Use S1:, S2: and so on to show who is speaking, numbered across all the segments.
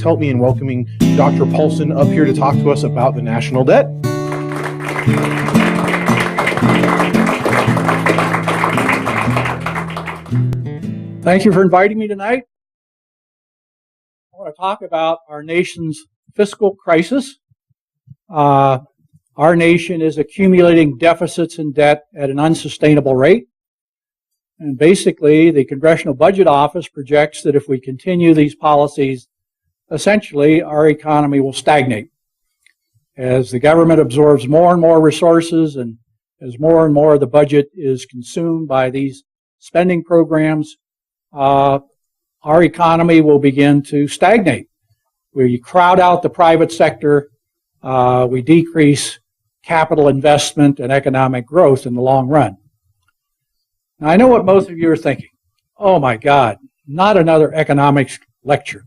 S1: help me in welcoming Dr. Poulson up here to talk to us about the national debt.
S2: Thank you for inviting me tonight. I want to talk about our nation's fiscal crisis. Our nation is accumulating deficits and debt at an unsustainable rate. And basically, the Congressional Budget Office projects that if we continue these policies, essentially our economy will stagnate. As the government absorbs more and more resources and as more and more of the budget is consumed by these spending programs, our economy will begin to stagnate. We crowd out the private sector, we decrease capital investment and economic growth in the long run. Now, I know what most of you are thinking. Oh my God, not another economics lecture.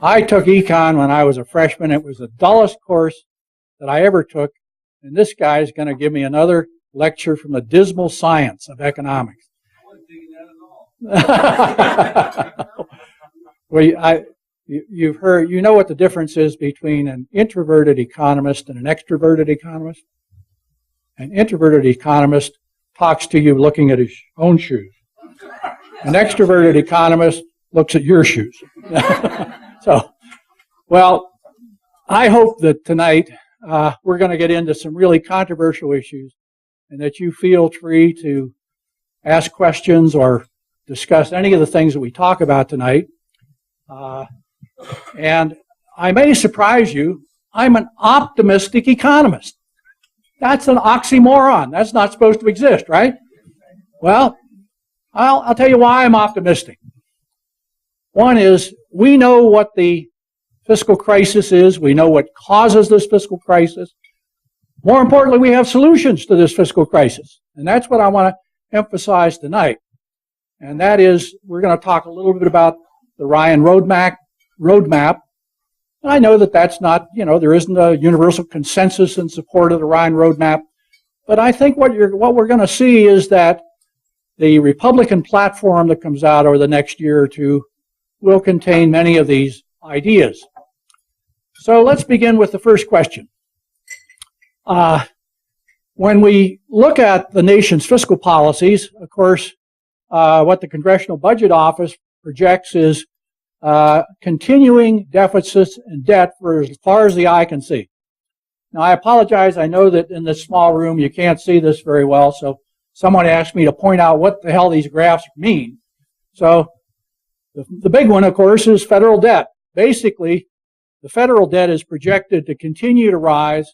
S2: I took econ when I was a freshman. It was the dullest course that I ever took, and this guy is going to give me another lecture from the dismal science of economics.
S3: I wasn't thinking that at all.
S2: Well, you've heard, you know what the difference is between an introverted economist and an extroverted economist? An introverted economist talks to you looking at his own shoes. An extroverted economist looks at your shoes. So, well, I hope that tonight we're going to get into some really controversial issues and that you feel free to ask questions or discuss any of the things that we talk about tonight. And I may surprise you, I'm an optimistic economist. That's an oxymoron. That's not supposed to exist, right? Well, I'll tell you why I'm optimistic. One is, we know what the fiscal crisis is. We know what causes this fiscal crisis. More importantly, we have solutions to this fiscal crisis. And that's what I want to emphasize tonight. And that is, we're going to talk a little bit about the Ryan roadmap. And I know that that's not, there isn't a universal consensus in support of the Ryan roadmap. But I think what we're going to see is that the Republican platform that comes out over the next year or two will contain many of these ideas. So let's begin with the first question. When we look at the nation's fiscal policies, of course, what the Congressional Budget Office projects is continuing deficits and debt for as far as the eye can see. Now, I apologize. I know that in this small room you can't see this very well, so someone asked me to point out what the hell these graphs mean. So the big one, of course, is federal debt. Basically, the federal debt is projected to continue to rise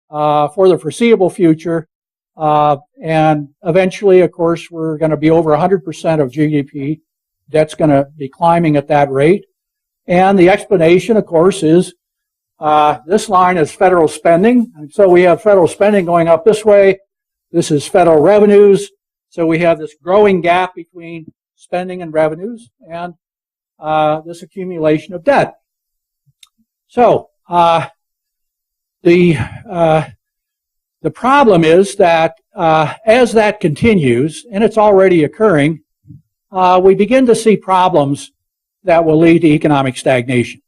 S2: for the foreseeable future, and eventually, of course, we're going to be over 100% of GDP. Debt's going to be climbing at that rate. And the explanation, of course, is this line is federal spending. And so we have federal spending going up this way. This is federal revenues. So we have this growing gap between spending and revenues and this accumulation of debt. So the problem is that as that continues, and it's already occurring, we begin to see problems that will lead to economic stagnation.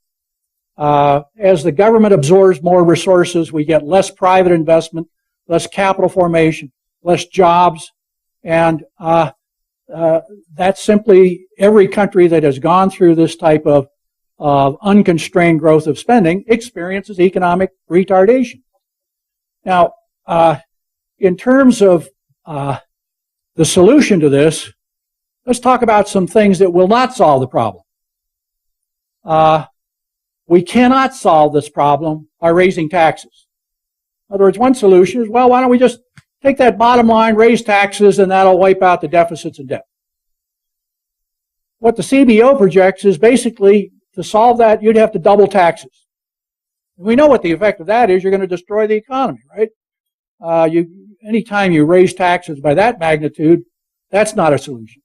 S2: As the government absorbs more resources, we get less private investment, less capital formation, less jobs, and that's simply every country that has gone through this type of unconstrained growth of spending experiences economic retardation. Now, in terms of the solution to this, let's talk about some things that will not solve the problem. We cannot solve this problem by raising taxes. In other words, one solution is, well, why don't we just take that bottom line, raise taxes, and that'll wipe out the deficits and debt. What the CBO projects is basically to solve that, you'd have to double taxes. And we know what the effect of that is. You're going to destroy the economy, right? Anytime you raise taxes by that magnitude, that's not a solution.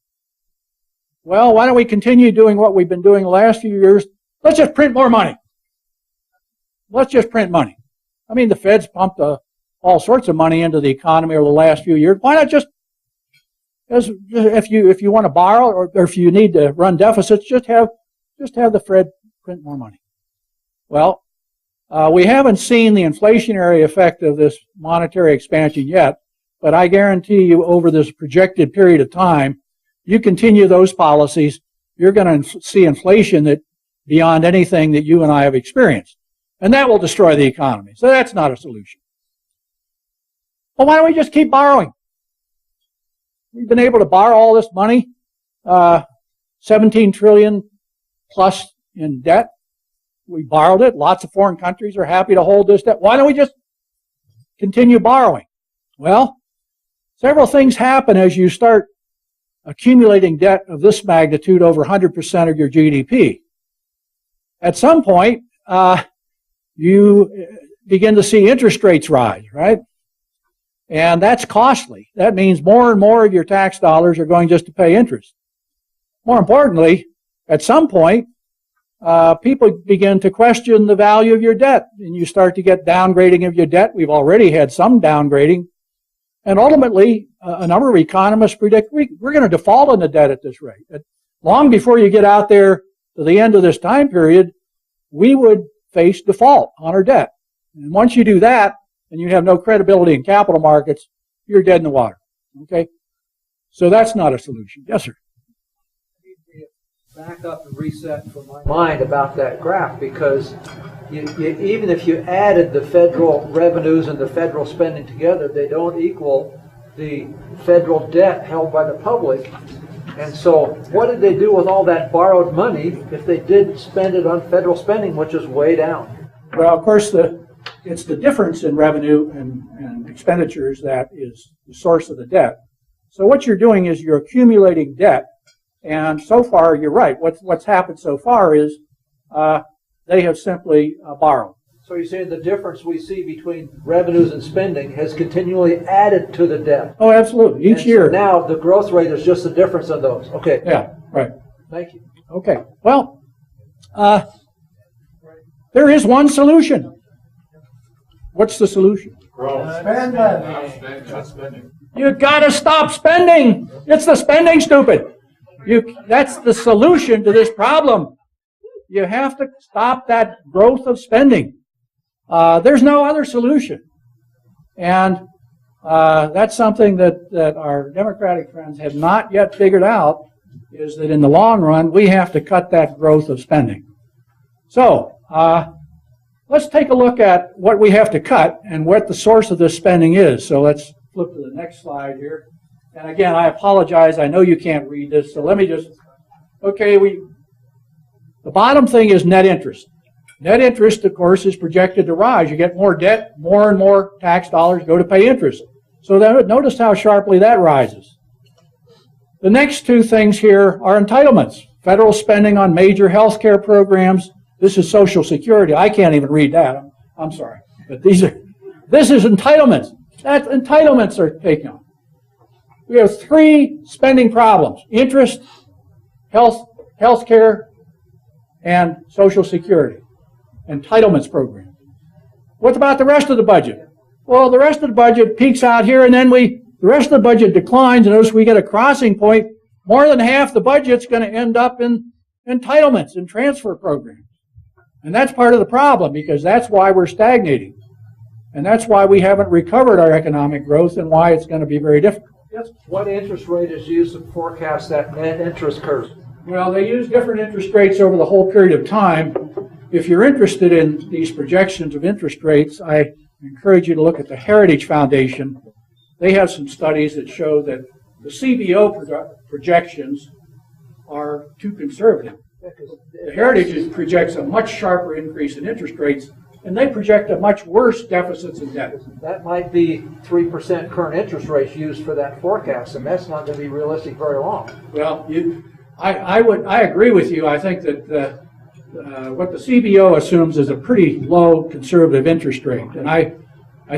S2: Well, why don't we continue doing what we've been doing the last few years? Let's just print more money. Let's just print money. I mean, the Fed's pumped all sorts of money into the economy over the last few years. Why not just, if you want to borrow or if you need to run deficits, just have the Fed print more money. Well, we haven't seen the inflationary effect of this monetary expansion yet, but I guarantee you over this projected period of time, you continue those policies, you're going to see inflation that beyond anything that you and I have experienced. And that will destroy the economy. So that's not a solution. Well, why don't we just keep borrowing? We've been able to borrow all this money, 17 trillion plus in debt. We borrowed it. Lots of foreign countries are happy to hold this debt. Why don't we just continue borrowing? Well, several things happen as you start accumulating debt of this magnitude over 100% of your GDP. At some point, you begin to see interest rates rise, right? And that's costly. That means more and more of your tax dollars are going just to pay interest. More importantly, at some point, people begin to question the value of your debt, and you start to get downgrading of your debt. We've already had some downgrading. And ultimately, a number of economists predict we're going to default on the debt at this rate. Long before you get out there to the end of this time period, we would face default on our debt. And once you do that, and you have no credibility in capital markets, you're dead in the water. Okay? So that's not a solution. Yes, sir.
S4: Back up and reset for my mind about that graph, because even if you added the federal revenues and the federal spending together, they don't equal the federal debt held by the public. And so what did they do with all that borrowed money if they did spend it on federal spending, which is way down?
S2: Well, of course, it's the difference in revenue and expenditures that is the source of the debt. So what you're doing is you're accumulating debt. And so far, you're right. What's happened so far is they have simply borrowed.
S4: So you're saying the difference we see between revenues and spending has continually added to the debt?
S2: Oh, absolutely. Each year.
S4: So now the growth rate is just the difference of those. Okay.
S2: Yeah, right.
S4: Thank you.
S2: Okay. Well, there is one solution. What's the solution?
S3: Spending.
S2: You got to stop spending. It's the spending, stupid. That's the solution to this problem. You have to stop that growth of spending. There's no other solution. And that's something that our Democratic friends have not yet figured out, is that in the long run, we have to cut that growth of spending. So let's take a look at what we have to cut and what the source of this spending is. So let's flip to the next slide here. And again, I apologize. I know you can't read this, so let me just, the bottom thing is net interest. Net interest, of course, is projected to rise. You get more debt, more and more tax dollars go to pay interest. So notice how sharply that rises. The next two things here are entitlements. Federal spending on major health care programs. This is Social Security. I can't even read that. I'm sorry. But this is entitlements. Entitlements are taken on. We have three spending problems: interest, health care, and Social Security. Entitlements program. What about the rest of the budget? Well, the rest of the budget peaks out here, and then the rest of the budget declines, and notice we get a crossing point. More than half the budget's going to end up in entitlements and transfer programs. And that's part of the problem, because that's why we're stagnating. And that's why we haven't recovered our economic growth, and why it's going to be very difficult.
S4: Yes. What interest rate is used to forecast that net interest curve?
S2: Well, they use different interest rates over the whole period of time. If you're interested in these projections of interest rates, I encourage you to look at the Heritage Foundation. They have some studies that show that the CBO projections are too conservative. The Heritage projects a much sharper increase in interest rates, and they project a much worse deficits in debt.
S4: That might be 3% current interest rates used for that forecast, and that's not going to be realistic very long.
S2: Well, I agree with you. I think that what the CBO assumes is a pretty low conservative interest rate, and I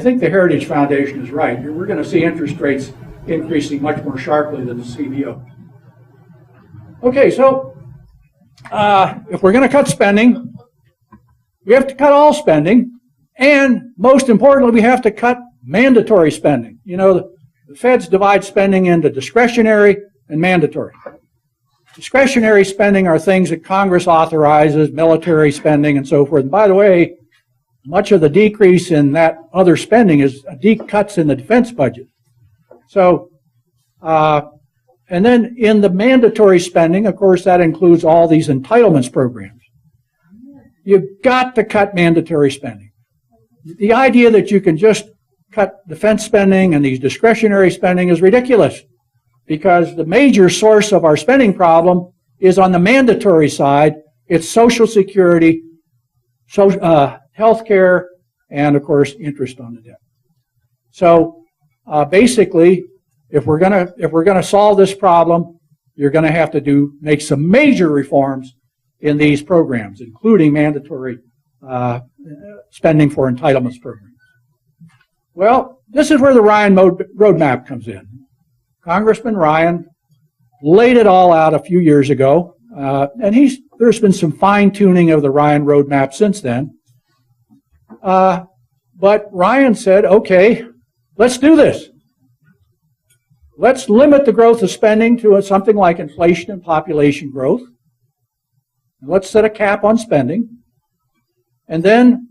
S2: think the Heritage Foundation is right. We're going to see interest rates increasing much more sharply than the CBO. Okay, so if we're going to cut spending, we have to cut all spending, and most importantly, we have to cut mandatory spending. You know, the feds divide spending into discretionary and mandatory. discretionary spending are things that Congress authorizes, military spending and so forth. And by the way, much of the decrease in that other spending is deep cuts in the defense budget. So, and then in the mandatory spending, of course, that includes all these entitlements programs. You've got to cut mandatory spending. The idea that you can just cut defense spending and these discretionary spending is ridiculous, because the major source of our spending problem is on the mandatory side. It's Social Security, health care, and of course interest on the debt. So basically, if we're gonna solve this problem, you're gonna have to make some major reforms in these programs, including mandatory spending for entitlements programs. Well, this is where the Ryan roadmap comes in. Congressman Ryan laid it all out a few years ago, and there's been some fine-tuning of the Ryan roadmap since then. But Ryan said, okay, let's do this. Let's limit the growth of spending to something like inflation and population growth. Let's set a cap on spending. And then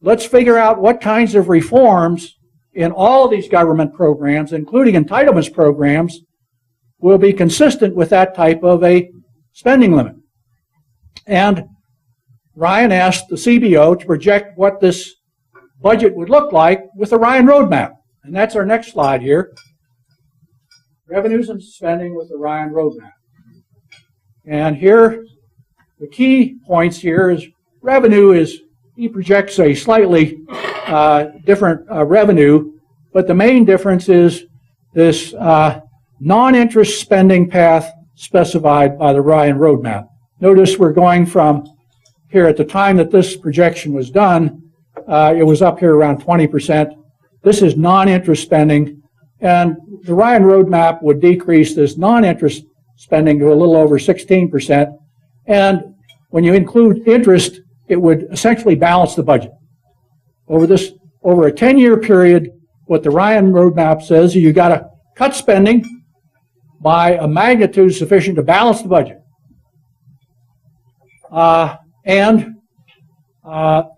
S2: let's figure out what kinds of reforms in all of these government programs, including entitlements programs, will be consistent with that type of a spending limit. And Ryan asked the CBO to project what this budget would look like with the Ryan roadmap. And that's our next slide here. Revenues and spending with the Ryan roadmap. And here, the key points here is revenue is, he projects a slightly different revenue, but the main difference is this non-interest spending path specified by the Ryan roadmap. Notice we're going from here at the time that this projection was done, it was up here around 20%. This is non-interest spending, and the Ryan roadmap would decrease this non-interest spending to a little over 16%. And when you include interest, it would essentially balance the budget. Over a 10-year period, what the Ryan roadmap says is you got to cut spending by a magnitude sufficient to balance the budget.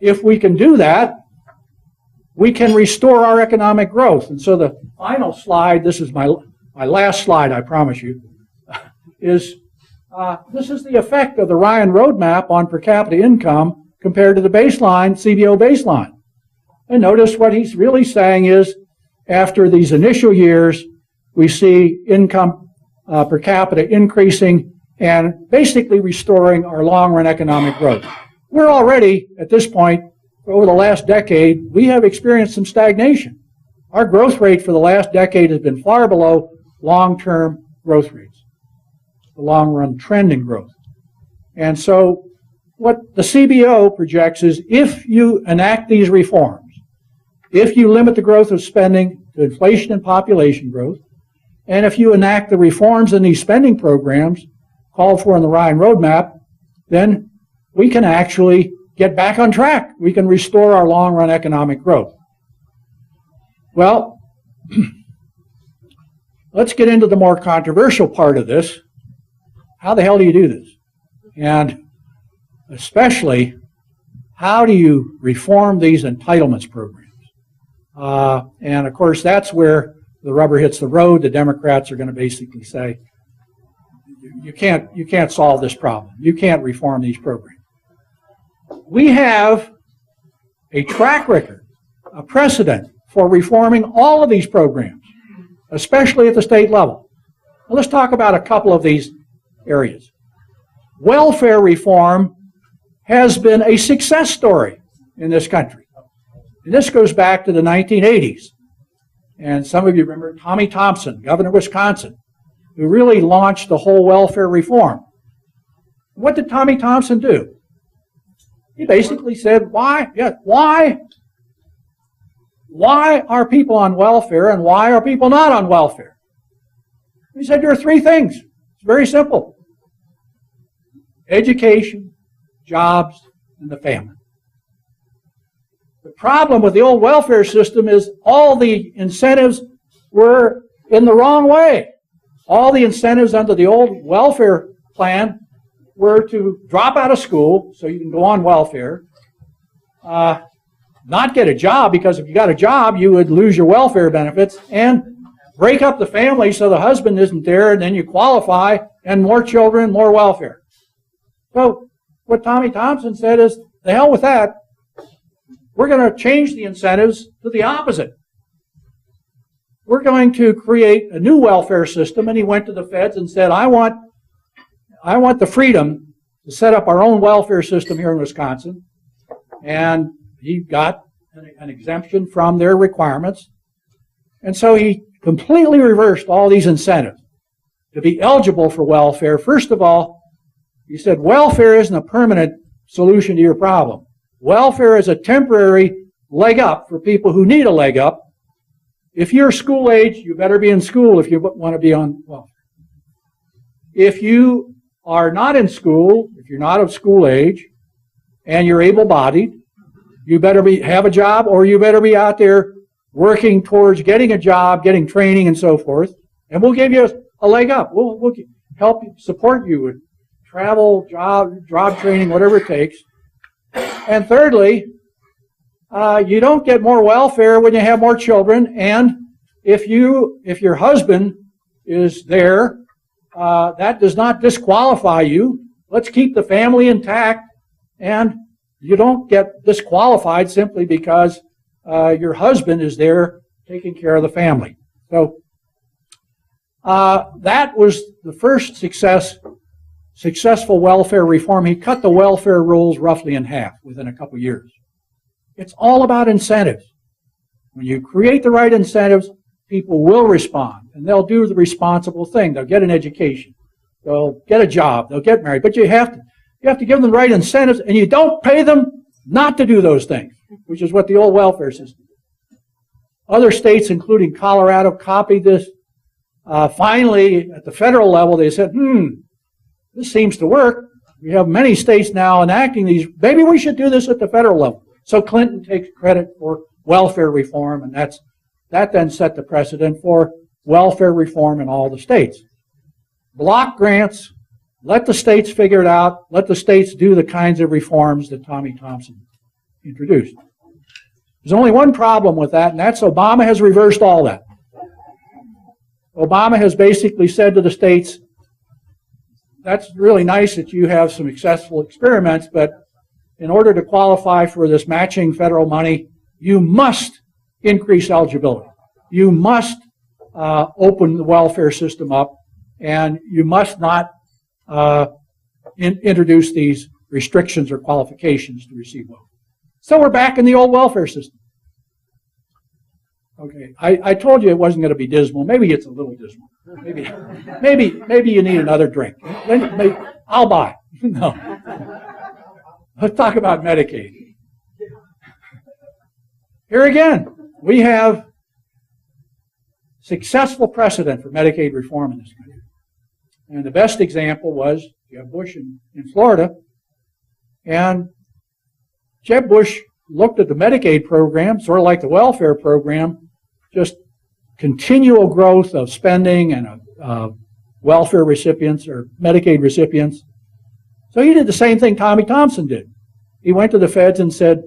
S2: If we can do that, we can restore our economic growth. And so the final slide, this is my last slide, I promise you, is this is the effect of the Ryan roadmap on per capita income compared to the baseline, CBO baseline. And notice what he's really saying is, after these initial years, we see income per capita increasing and basically restoring our long-run economic growth. We're already, at this point, over the last decade, we have experienced some stagnation. Our growth rate for the last decade has been far below long-term growth rates, the long-run trend in growth. And so what the CBO projects is, if you enact these reforms, if you limit the growth of spending to inflation and population growth, and if you enact the reforms in these spending programs called for in the Ryan roadmap, then we can actually get back on track. We can restore our long-run economic growth. Well, let's get into the more controversial part of this. How the hell do you do this? And especially, how do you reform these entitlements programs? And of course, that's where the rubber hits the road. The Democrats are going to basically say, you can't solve this problem. You can't reform these programs. We have a track record, a precedent for reforming all of these programs, especially at the state level. Now, let's talk about a couple of these areas. Welfare reform has been a success story in this country. And this goes back to the 1980s. And some of you remember Tommy Thompson, governor of Wisconsin, who really launched the whole welfare reform. What did Tommy Thompson do? He basically said, why are people on welfare and why are people not on welfare? He said there are three things. It's very simple. Education, jobs, and the family. The problem with the old welfare system is all the incentives were in the wrong way. All the incentives under the old welfare plan were to drop out of school so you can go on welfare, not get a job, because if you got a job, you would lose your welfare benefits, and break up the family so the husband isn't there, and then you qualify, and more children, more welfare. So what Tommy Thompson said is, the hell with that. We're going to change the incentives to the opposite. We're going to create a new welfare system, and he went to the feds and said, I want the freedom to set up our own welfare system here in Wisconsin. And he got an exemption from their requirements. And so he completely reversed all these incentives to be eligible for welfare. First of all, he said, welfare isn't a permanent solution to your problem. Welfare is a temporary leg up for people who need a leg up. If you're school age, you better be in school if you want to be on welfare. If you are not in school, if you're not of school age, and you're able-bodied, you better have a job, or you better be out there working towards getting a job, getting training, and so forth. And we'll give you a leg up. We'll help you, support you with travel, job training, whatever it takes. And thirdly, you don't get more welfare when you have more children. And if your husband is there, that does not disqualify you. Let's keep the family intact, and you don't get disqualified simply because your husband is there taking care of the family. So that was the first successful welfare reform. He cut the welfare rolls roughly in half within a couple years. It's all about incentives. When you create the right incentives, people will respond, and they'll do the responsible thing. They'll get an education. They'll get a job. They'll get married. But you have to give them the right incentives, and you don't pay them not to do those things, which is what the old welfare system did. Other states, including Colorado, copied this. Finally, at the federal level, they said, this seems to work. We have many states now enacting these. Maybe we should do this at the federal level. So Clinton takes credit for welfare reform, and that then set the precedent for welfare reform in all the states. Block grants, let the states figure it out, let the states do the kinds of reforms that Tommy Thompson introduced. There's only one problem with that, and that's Obama has reversed all that. Obama has basically said to the states, that's really nice that you have some successful experiments, but in order to qualify for this matching federal money, you must increase eligibility. You must open the welfare system up, and you must not introduce these restrictions or qualifications to receive welfare. So we're back in the old welfare system. Okay, I told you it wasn't going to be dismal. Maybe it's a little dismal. Maybe you need another drink. I'll buy. No. Let's talk about Medicaid. Here again, we have successful precedent for Medicaid reform in this country. And the best example was Jeb Bush in Florida. And Jeb Bush looked at the Medicaid program, sort of like the welfare program, just continual growth of spending and welfare recipients or Medicaid recipients. So he did the same thing Tommy Thompson did. He went to the feds and said,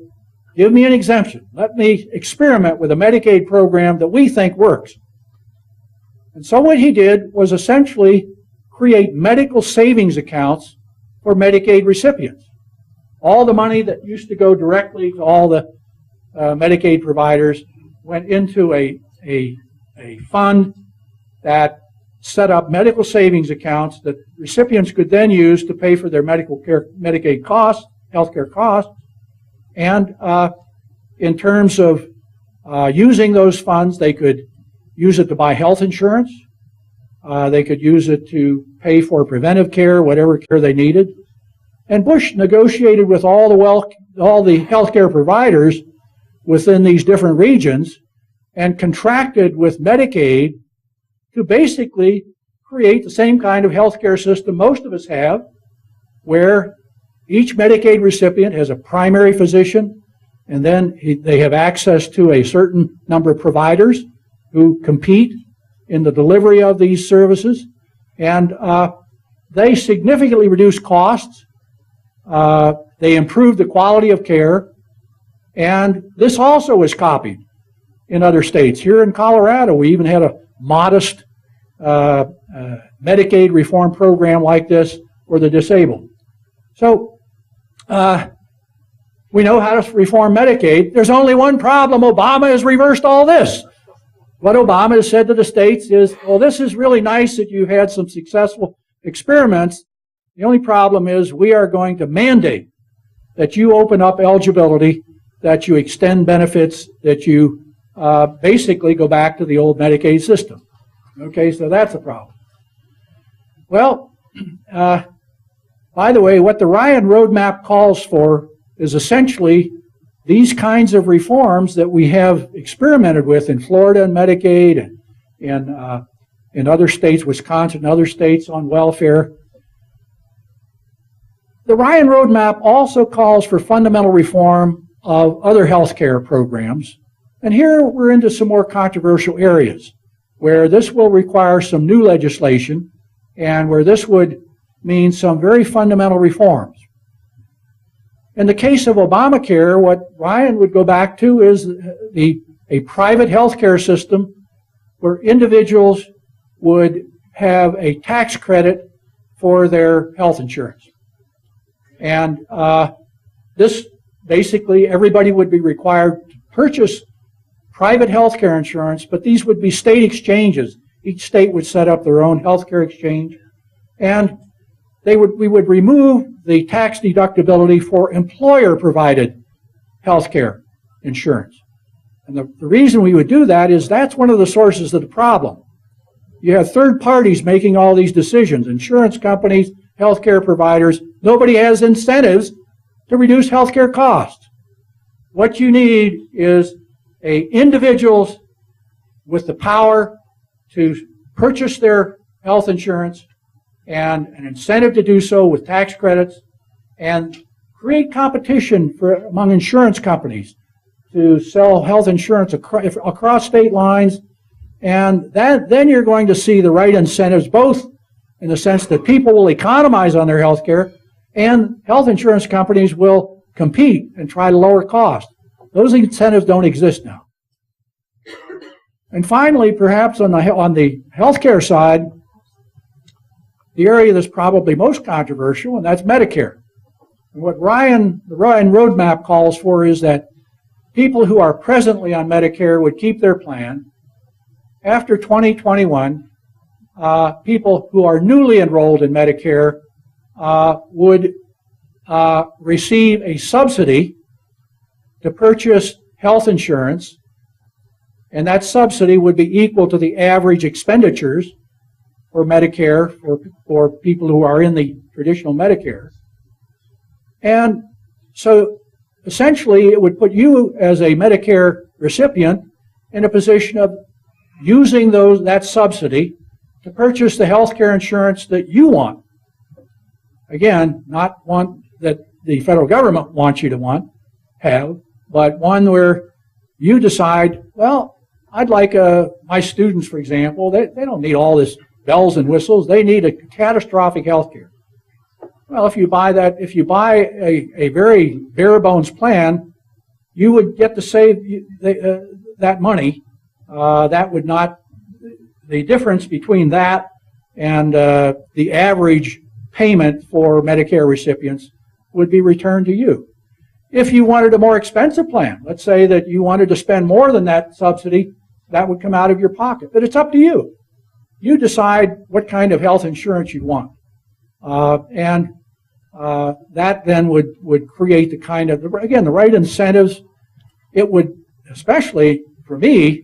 S2: give me an exemption. Let me experiment with a Medicaid program that we think works. And so what he did was essentially create medical savings accounts for Medicaid recipients. All the money that used to go directly to all the Medicaid providers went into a fund that set up medical savings accounts that recipients could then use to pay for their Medicaid costs, healthcare costs. And in terms of using those funds, they could use it to buy health insurance. They could use it to pay for preventive care, whatever care they needed. And Bush negotiated with all the healthcare providers within these different regions and contracted with Medicaid to basically create the same kind of healthcare system most of us have, where each Medicaid recipient has a primary physician, and then they have access to a certain number of providers who compete in the delivery of these services. And they significantly reduced costs. They improved the quality of care. And this also was copied in other states. Here in Colorado, we even had a modest Medicaid reform program like this for the disabled. So we know how to reform Medicaid. There's only one problem. Obama has reversed all this. What Obama has said to the states is, well, this is really nice that you had some successful experiments. The only problem is we are going to mandate that you open up eligibility, that you extend benefits, that you basically go back to the old Medicaid system. Okay, so that's a problem. Well, by the way, what the Ryan Roadmap calls for is essentially these kinds of reforms that we have experimented with in Florida and Medicaid and in other states, Wisconsin and other states on welfare. The Ryan Roadmap also calls for fundamental reform of other health care programs. And here we're into some more controversial areas where this will require some new legislation and where this would mean some very fundamental reforms. In the case of Obamacare, what Ryan would go back to is a private health care system where individuals would have a tax credit for their health insurance. And this basically, everybody would be required to purchase private health care insurance, but these would be state exchanges. Each state would set up their own health care exchange. And we would remove the tax deductibility for employer-provided health care insurance. And the reason we would do that is that's one of the sources of the problem. You have third parties making all these decisions, insurance companies, health care providers. Nobody has incentives to reduce health care costs. What you need is individuals with the power to purchase their health insurance and an incentive to do so with tax credits and create competition among insurance companies to sell health insurance across state lines. And then you're going to see the right incentives, both in the sense that people will economize on their health care and health insurance companies will compete and try to lower costs. Those incentives don't exist now. And finally, perhaps on the healthcare side, the area that's probably most controversial, and that's Medicare. And what the Ryan Roadmap calls for is that people who are presently on Medicare would keep their plan. After 2021, people who are newly enrolled in Medicare would receive a subsidy to purchase health insurance, and that subsidy would be equal to the average expenditures for Medicare for people who are in the traditional Medicare. And so essentially it would put you as a Medicare recipient in a position of using that subsidy to purchase the health care insurance that you want. Again, not one that the federal government wants you to have, but one where you decide, well, I'd like my students, for example, they don't need all this bells and whistles. They need a catastrophic health care. Well, if you buy a very bare bones plan, you would get to save that money. That would not, the difference between that and the average payment for Medicare recipients would be returned to you. If you wanted a more expensive plan, let's say that you wanted to spend more than that subsidy, that would come out of your pocket. But it's up to you. You decide what kind of health insurance you want. And that then would create the kind of, again, the right incentives. It would, especially for me,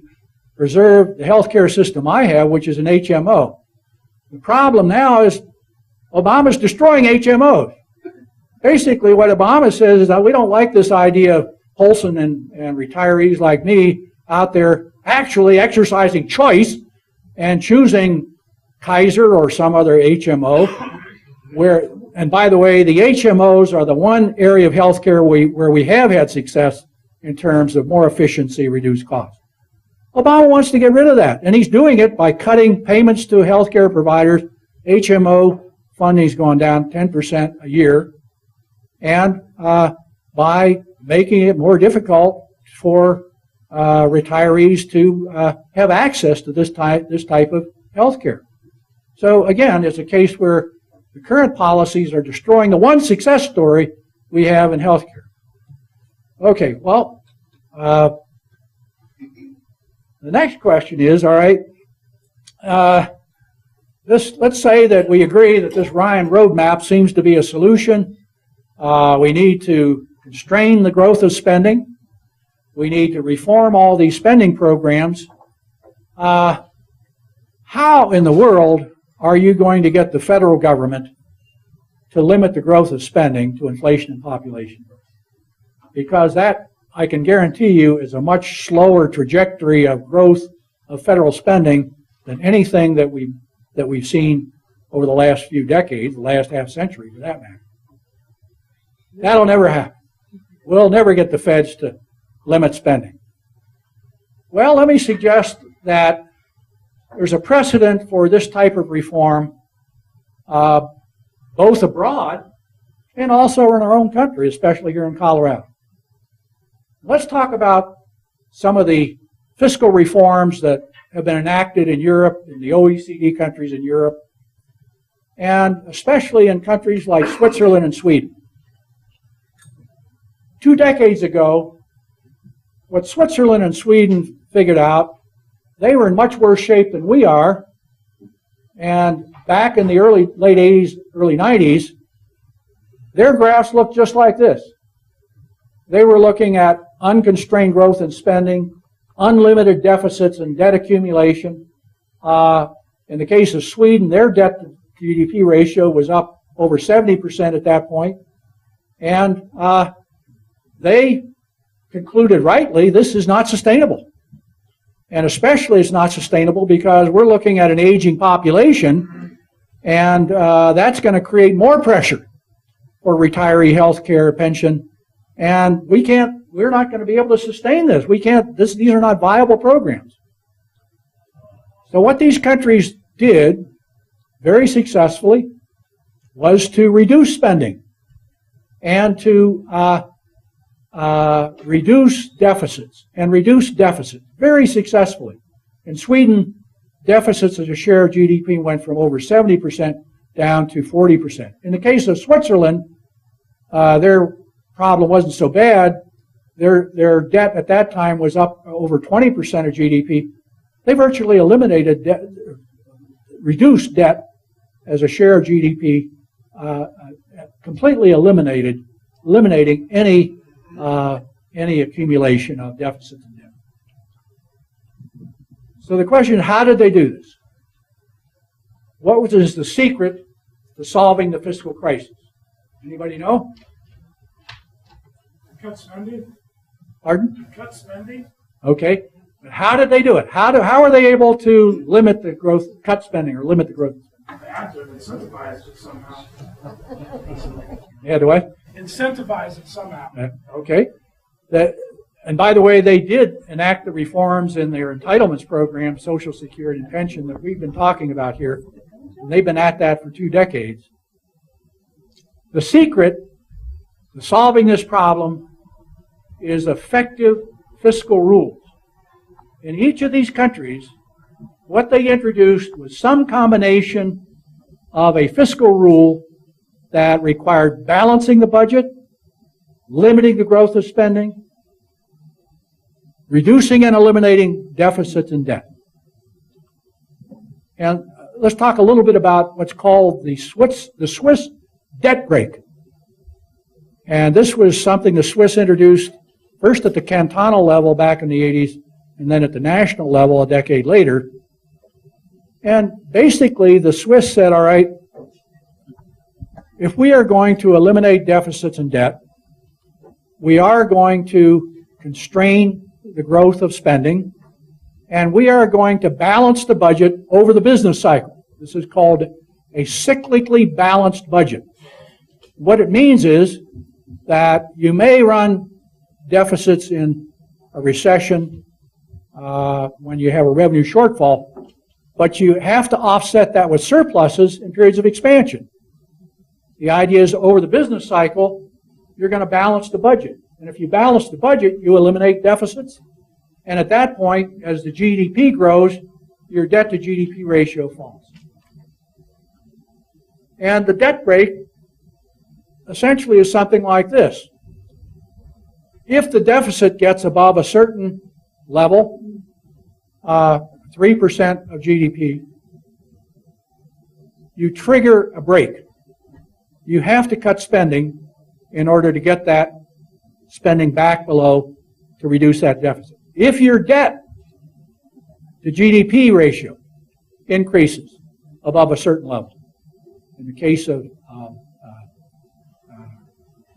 S2: preserve the healthcare system I have, which is an HMO. The problem now is Obama's destroying HMOs. Basically, what Obama says is that we don't like this idea of Poulson and retirees like me out there actually exercising choice and choosing Kaiser or some other HMO. And by the way, the HMOs are the one area of healthcare where we have had success in terms of more efficiency, reduced costs. Obama wants to get rid of that, and he's doing it by cutting payments to healthcare providers, HMO funding's gone down 10% a year, and by making it more difficult for retirees to have access to this type of health care. So again, it's a case where the current policies are destroying the one success story we have in health care. Okay, well, the next question is, all right, let's say that we agree that this Ryan roadmap seems to be a solution. We need to constrain the growth of spending. We need to reform all these spending programs. How in the world are you going to get the federal government to limit the growth of spending to inflation and population growth? Because that, I can guarantee you, is a much slower trajectory of growth of federal spending than anything that we've seen over the last few decades, the last half century for that matter. That'll never happen. We'll never get the feds to limit spending. Well, let me suggest that there's a precedent for this type of reform both abroad and also in our own country, especially here in Colorado. Let's talk about some of the fiscal reforms that have been enacted in Europe, in the OECD countries in Europe, and especially in countries like Switzerland and Sweden. 2 decades ago, what Switzerland and Sweden figured out, they were in much worse shape than we are, and back in the late 80s, early 90s, their graphs looked just like this. They were looking at unconstrained growth in spending, unlimited deficits and debt accumulation. In the case of Sweden, their debt to GDP ratio was up over 70% at that point, and they concluded rightly this is not sustainable. And especially it's not sustainable because we're looking at an aging population, and that's going to create more pressure for retiree health care, pension, and we're not going to be able to sustain this. These are not viable programs. So what these countries did very successfully was to reduce spending and to reduce deficits very successfully. In Sweden, deficits as a share of GDP went from over 70% down to 40%. In the case of Switzerland, their problem wasn't so bad. Their debt at that time was up over 20% of GDP. They virtually reduced debt as a share of GDP, completely eliminating any accumulation of deficits and debt. So the question is, how did they do this? What was the secret to solving the fiscal crisis? Anybody know?
S3: Cut spending.
S2: Pardon?
S3: Cut spending.
S2: Okay. But how did they do it? How are they able to limit the growth, cut spending, or limit the growth?
S3: They had to incentivize it somehow.
S2: Yeah, do I?
S3: Incentivize it somehow.
S2: Okay. And by the way, they did enact the reforms in their entitlements program, Social Security and pension, that we've been talking about here. And they've been at that for 2 decades. The secret to solving this problem is effective fiscal rules. In each of these countries, what they introduced was some combination of a fiscal rule that required balancing the budget, limiting the growth of spending, reducing and eliminating deficits and debt. And let's talk a little bit about what's called the Swiss debt brake. And this was something the Swiss introduced first at the cantonal level back in the 80s, and then at the national level a decade later. And basically the Swiss said, all right, if we are going to eliminate deficits and debt, we are going to constrain the growth of spending, and we are going to balance the budget over the business cycle. This is called a cyclically balanced budget. What it means is that you may run deficits in a recession when you have a revenue shortfall, but you have to offset that with surpluses in periods of expansion. The idea is over the business cycle, you're going to balance the budget. And if you balance the budget, you eliminate deficits. And at that point, as the GDP grows, your debt to GDP ratio falls. And the debt break essentially is something like this. If the deficit gets above a certain level, 3% of GDP, you trigger a break. You have to cut spending in order to get that spending back below to reduce that deficit. If your debt to GDP ratio increases above a certain level, in the case of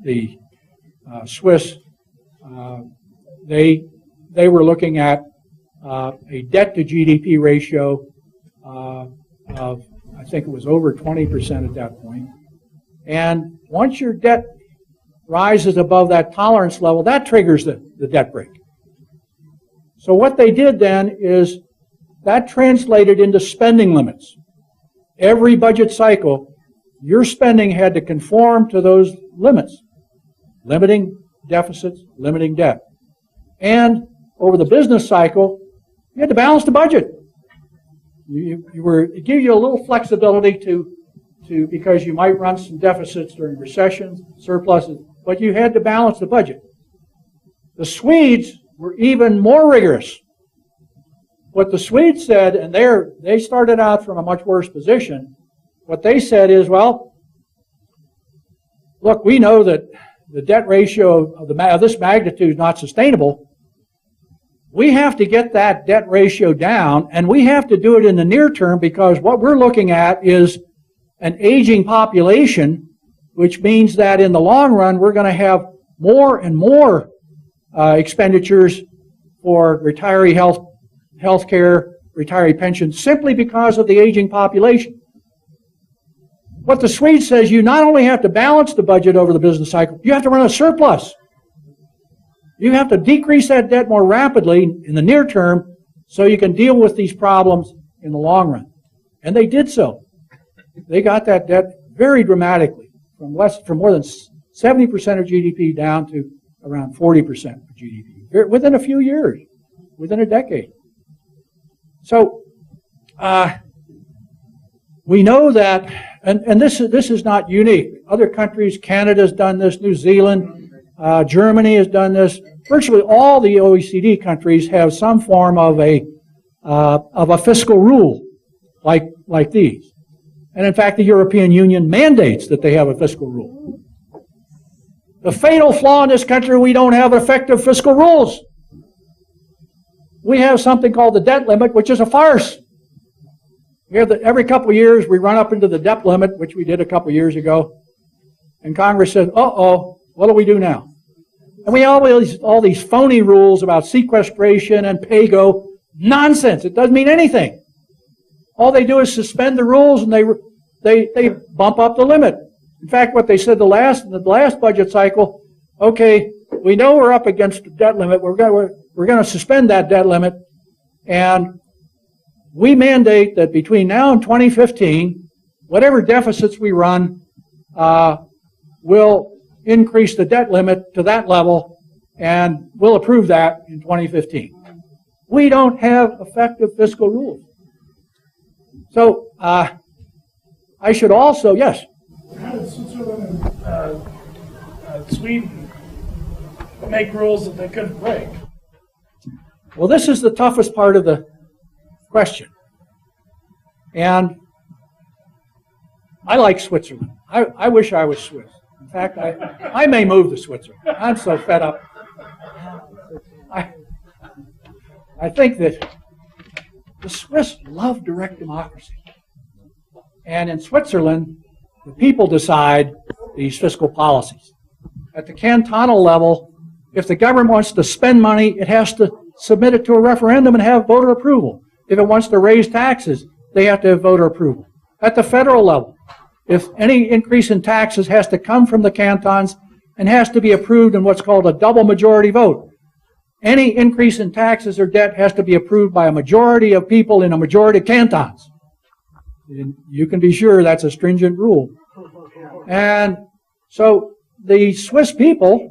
S2: the Swiss, they were looking at a debt to GDP ratio of, I think it was over 20% at that point. And once your debt rises above that tolerance level, that triggers the debt break. So what they did then is that translated into spending limits. Every budget cycle, your spending had to conform to those limits, limiting deficits, limiting debt. And over the business cycle, you had to balance the budget. It gave you a little flexibility to because you might run some deficits during recessions, surpluses, but you had to balance the budget. The Swedes were even more rigorous. What the Swedes said, and they started out from a much worse position, what they said is, well, look, we know that the debt ratio of this magnitude is not sustainable. We have to get that debt ratio down, and we have to do it in the near term because what we're looking at is an aging population, which means that in the long run we're going to have more and more expenditures for retiree health care, retiree pensions, simply because of the aging population. What the Swedes says, you not only have to balance the budget over the business cycle, you have to run a surplus. You have to decrease that debt more rapidly in the near term so you can deal with these problems in the long run. And they did so. They got that debt very dramatically from more than 70% of GDP down to around 40% of GDP within a few years, within a decade. So we know that, and this is not unique. Other countries, Canada's done this, New Zealand, Germany has done this. Virtually all the OECD countries have some form of a fiscal rule like these. And in fact, the European Union mandates that they have a fiscal rule. The fatal flaw in this country, we don't have effective fiscal rules. We have something called the debt limit, which is a farce. We have every couple of years, we run up into the debt limit, which we did a couple of years ago. And Congress says, uh-oh, what do we do now? And we have all these phony rules about sequestration and pay-go. Nonsense. It doesn't mean anything. All they do is suspend the rules and they bump up the limit. In fact, what they said in the last budget cycle, okay, we know we're up against the debt limit. We're going to suspend that debt limit, and we mandate that between now and 2015, whatever deficits we run, we'll increase the debt limit to that level, and we'll approve that in 2015. We don't have effective fiscal rules. So I should also, yes?
S3: How did Switzerland and Sweden make rules that they couldn't break?
S2: Well, this is the toughest part of the question. And I like Switzerland. I wish I was Swiss. In fact, I may move to Switzerland. I'm so fed up. I think that the Swiss love direct democracy. And in Switzerland, the people decide these fiscal policies. At the cantonal level, if the government wants to spend money, it has to submit it to a referendum and have voter approval. If it wants to raise taxes, they have to have voter approval. At the federal level, if any increase in taxes has to come from the cantons and has to be approved in what's called a double majority vote. Any increase in taxes or debt has to be approved by a majority of people in a majority of cantons. And you can be sure that's a stringent rule. And so the Swiss people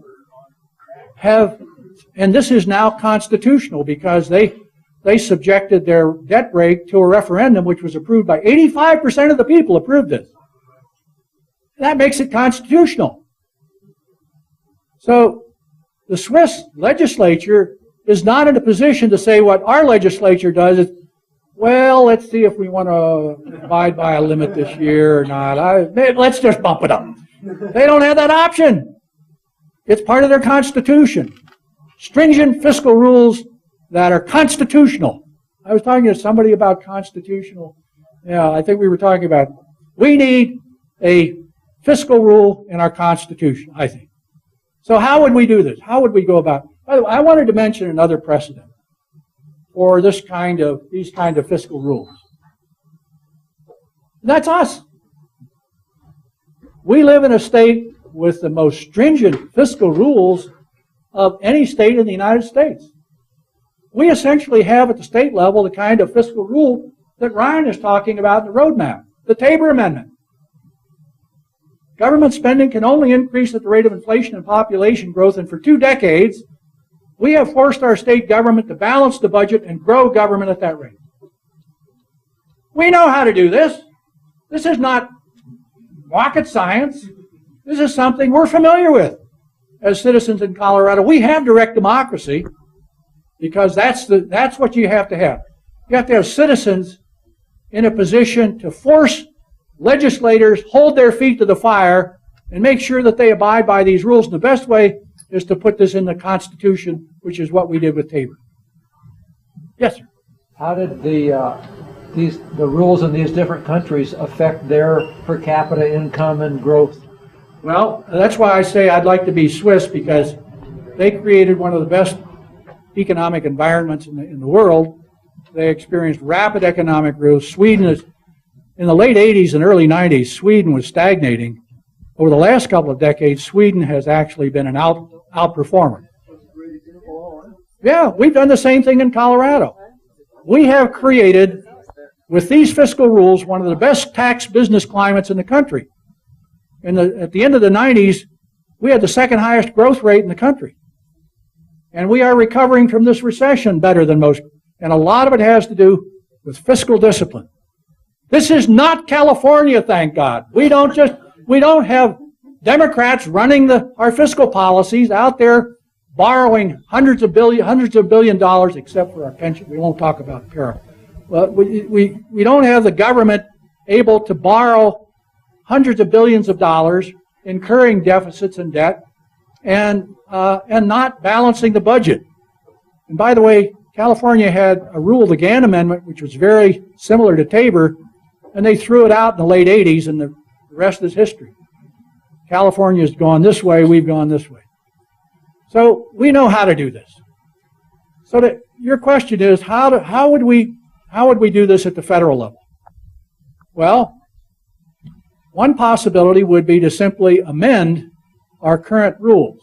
S2: have, and this is now constitutional because they subjected their debt brake to a referendum which was approved by 85% of the people approved this. That makes it constitutional. So the Swiss legislature is not in a position to say what our legislature does is, well, let's see if we want to abide by a limit this year or not. Let's just bump it up. They don't have that option. It's part of their constitution. Stringent fiscal rules that are constitutional. I was talking to somebody about constitutional. Yeah, I think we were talking about, we need a fiscal rule in our Constitution, I think. So how would we do this? How would we go about it? By the way, I wanted to mention another precedent for these kind of fiscal rules. That's us. We live in a state with the most stringent fiscal rules of any state in the United States. We essentially have at the state level the kind of fiscal rule that Ryan is talking about in the roadmap, the Tabor Amendment. Government spending can only increase at the rate of inflation and population growth, and for 2 decades, we have forced our state government to balance the budget and grow government at that rate. We know how to do this. This is not rocket science. This is something we're familiar with as citizens in Colorado. We have direct democracy because that's what you have to have. You have to have citizens in a position to force legislators, hold their feet to the fire, and make sure that they abide by these rules. And the best way is to put this in the Constitution, which is what we did with Tabor. Yes, sir.
S4: How did the rules in these different countries affect their per capita income and growth?
S2: Well, that's why I say I'd like to be Swiss, because they created one of the best economic environments in the world. They experienced rapid economic growth. Sweden is, in the late 80s and early 90s, Sweden was stagnating. Over the last couple of decades, Sweden has actually been an outperformer. Yeah, we've done the same thing in Colorado. We have created, with these fiscal rules, one of the best tax business climates in the country. At the end of the 90s, we had the second highest growth rate in the country. And we are recovering from this recession better than most. And a lot of it has to do with fiscal discipline. This is not California, thank God. We don't have Democrats running our fiscal policies out there borrowing hundreds of billion dollars, except for our pension. We won't talk about PARA. But we don't have the government able to borrow hundreds of billions of dollars, incurring deficits and debt, and not balancing the budget. And by the way, California had a rule, the Gann Amendment, which was very similar to Tabor, and they threw it out in the late 80s, and the rest is history. California's gone this way, we've gone this way. So we know how to do this. So your question is, how would we do this at the federal level? Well, one possibility would be to simply amend our current rules.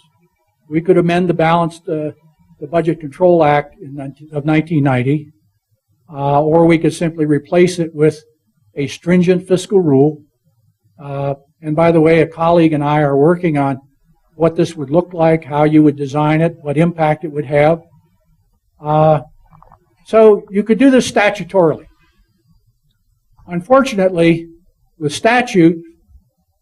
S2: We could amend the Budget Control Act of 1990, or we could simply replace it with a stringent fiscal rule. And by the way, a colleague and I are working on what this would look like, how you would design it, what impact it would have. So you could do this statutorily. Unfortunately, with statute,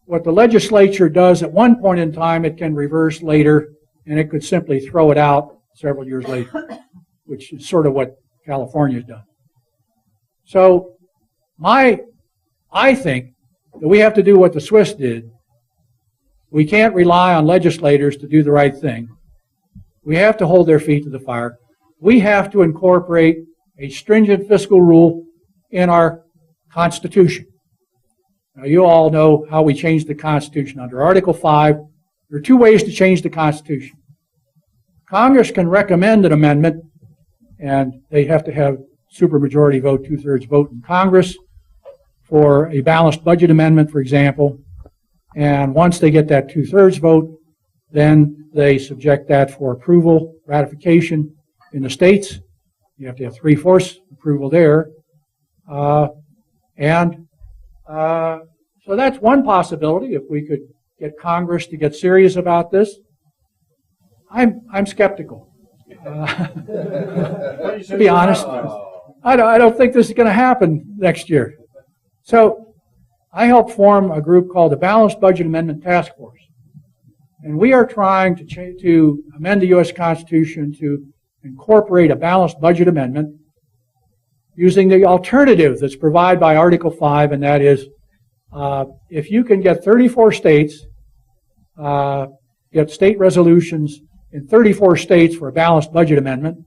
S2: what the legislature does at one point in time, it can reverse later, and it could simply throw it out several years later, which is sort of what California's done. So I think that we have to do what the Swiss did. We can't rely on legislators to do the right thing. We have to hold their feet to the fire. We have to incorporate a stringent fiscal rule in our Constitution. Now, you all know how we changed the Constitution. Under Article 5, there are 2 ways to change the Constitution. Congress can recommend an amendment, and they have to have supermajority vote, 2/3 vote in Congress for a balanced budget amendment, for example. And once they get that 2/3 vote, then they subject that for approval, ratification in the states. You have to have 3/4 approval there. So that's one possibility, if we could get Congress to get serious about this. I'm skeptical. To be honest, I don't think this is going to happen next year. So I helped form a group called the Balanced Budget Amendment Task Force. And we are trying to amend the U.S. Constitution to incorporate a balanced budget amendment using the alternative that's provided by Article 5, and that is if you can get 34 states, get state resolutions in 34 states for a balanced budget amendment,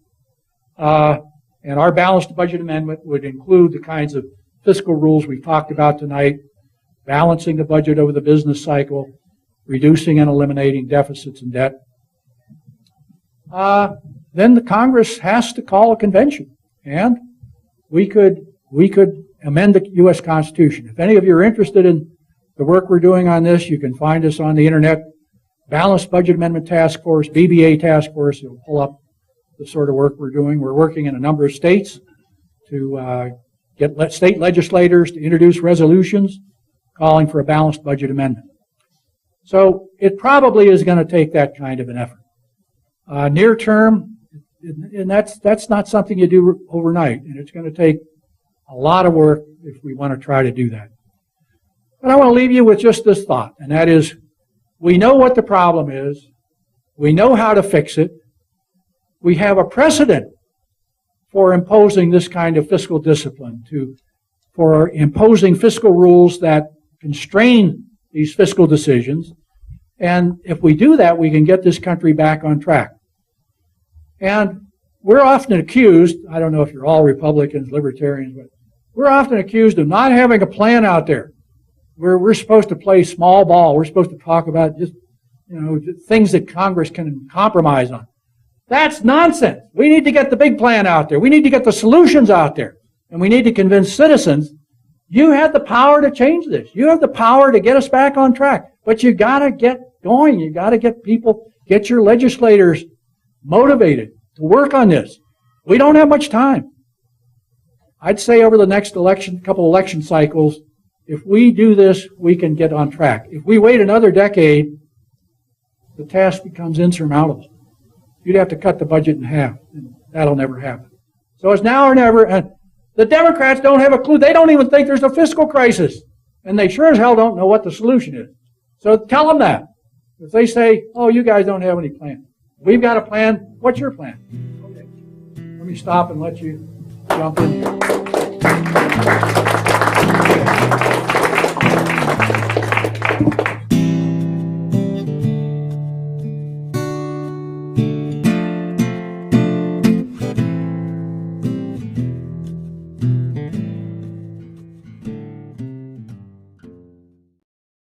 S2: and our balanced budget amendment would include the kinds of fiscal rules we've talked about tonight, balancing the budget over the business cycle, reducing and eliminating deficits and debt. Then the Congress has to call a convention, and we could amend the U.S. Constitution. If any of you are interested in the work we're doing on this, you can find us on the internet. Balanced Budget Amendment Task Force, BBA Task Force. It'll pull up the sort of work we're doing. We're working in a number of states to get state legislators to introduce resolutions calling for a balanced budget amendment. So it probably is going to take that kind of an effort. Near term, and that's not something you do overnight, and it's going to take a lot of work if we want to try to do that. But I want to leave you with just this thought, and that is, we know what the problem is. We know how to fix it. We have a precedent for imposing this kind of fiscal discipline, for imposing fiscal rules that constrain these fiscal decisions. And if we do that, we can get this country back on track. And we're often accused, I don't know if you're all Republicans, Libertarians, but we're often accused of not having a plan out there. We're supposed to play small ball. We're supposed to talk about just, things that Congress can compromise on. That's nonsense. We need to get the big plan out there. We need to get the solutions out there. And we need to convince citizens, you have the power to change this. You have the power to get us back on track. But you got to get going. You got to get your legislators motivated to work on this. We don't have much time. I'd say over the next couple election cycles, if we do this, we can get on track. If we wait another decade, the task becomes insurmountable. You'd have to cut the budget in half, and that'll never happen. So it's now or never, and the Democrats don't have a clue. They don't even think there's a fiscal crisis, and they sure as hell don't know what the solution is. So tell them that. If they say, oh, you guys don't have any plan. We've got a plan. What's your plan? Okay. Let me stop and let you jump in.